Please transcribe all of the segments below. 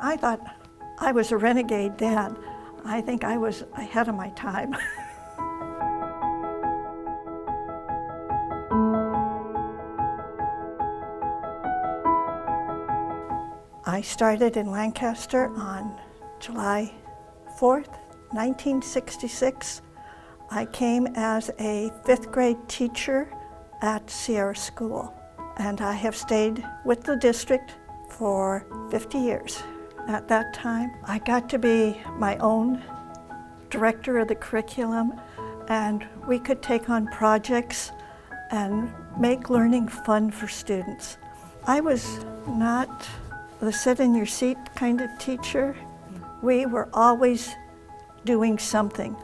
I thought I was a renegade dad. I think I was ahead of my time. I started in Lancaster on July 4th, 1966. I came as a 5th grade teacher at Sierra School, and I have stayed with the district for 50 years. At that time, I got to be my own director of the curriculum, and we could take on projects and make learning fun for students. I was not the sit-in-your-seat kind of teacher. We were always doing something.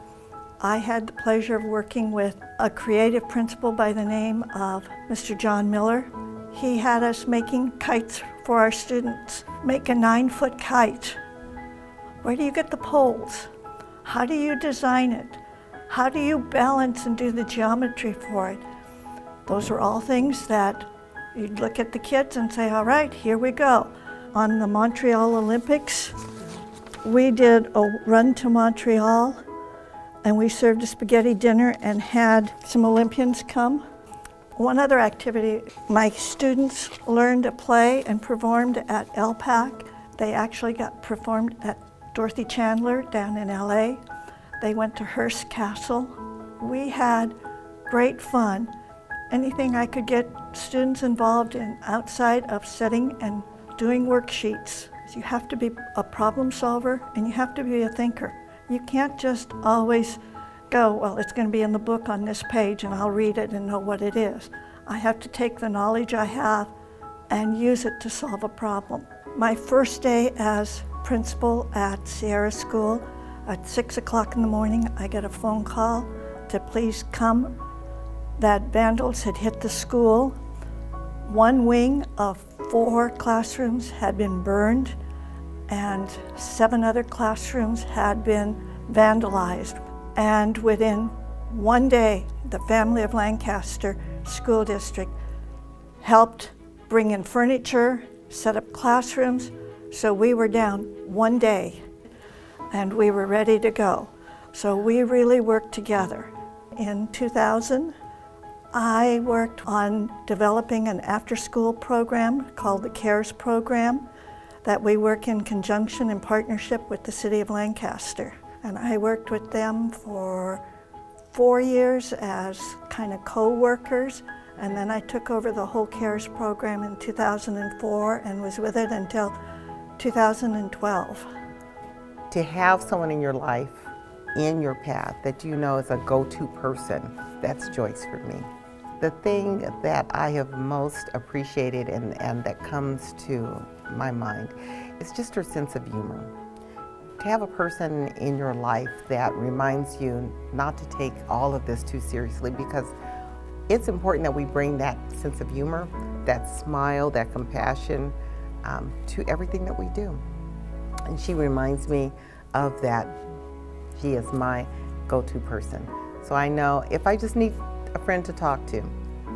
I had the pleasure of working with a creative principal by the name of Mr. John Miller. He had us making kites for our students. Make a 9-foot kite. Where do you get the poles? How do you design it? How do you balance and do the geometry for it? Those are all things that you'd look at the kids and say, all right, here we go. On the Montreal Olympics, we did a run to Montreal, and we served a spaghetti dinner and had some Olympians come. One other activity, my students learned to play and performed at LPAC. They actually got performed at Dorothy Chandler down in LA. They went to Hearst Castle. We had great fun. Anything I could get students involved in outside of setting and doing worksheets. You have to be a problem solver and you have to be a thinker. You can't just always go, well, it's going to be in the book on this page and I'll read it and know what it is. I have to take the knowledge I have and use it to solve a problem. My first day as principal at Sierra School, at 6 o'clock in the morning, I get a phone call to please come, that vandals had hit the school. One wing of 4 classrooms had been burned and 7 other classrooms had been vandalized. And within one day, the family of Lancaster School District helped bring in furniture, set up classrooms, so we were down one day and we were ready to go. So we really worked together. In 2000, I worked on developing an after-school program called the CARES program that we work in conjunction and partnership with the City of Lancaster. And I worked with them for 4 years as kind of co-workers, and then I took over the whole CARES program in 2004 and was with it until 2012. To have someone in your life, in your path, that you know is a go-to person, that's Joyce for me. The thing that I have most appreciated and that comes to my mind is just her sense of humor. To have a person in your life that reminds you not to take all of this too seriously, because it's important that we bring that sense of humor, that smile, that compassion to everything that we do. And she reminds me of that. She is my go-to person. So I know if I just need a friend to talk to,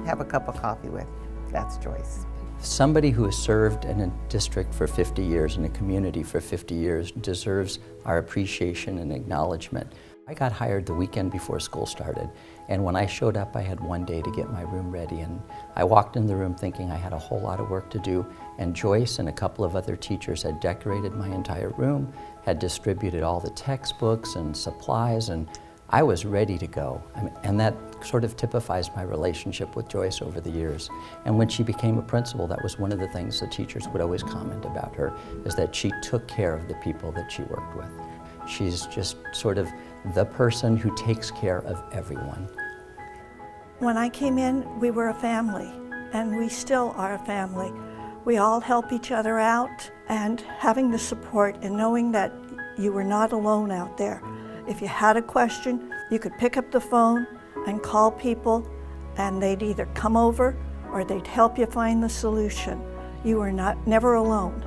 have a cup of coffee with, that's Joyce. Somebody who has served in a district for 50 years, in a community for 50 years, deserves our appreciation and acknowledgement. I got hired the weekend before school started, and when I showed up, I had one day to get my room ready, and I walked in the room thinking I had a whole lot of work to do, and Joyce and a couple of other teachers had decorated my entire room, had distributed all the textbooks and supplies, and I was ready to go. And that sort of typifies my relationship with Joyce over the years. And when she became a principal, that was one of the things the teachers would always comment about her, is that she took care of the people that she worked with. She's just sort of the person who takes care of everyone. When I came in, we were a family, and we still are a family. We all help each other out, and having the support and knowing that you were not alone out there. If you had a question, you could pick up the phone and call people, and they'd either come over or they'd help you find the solution. You were never alone.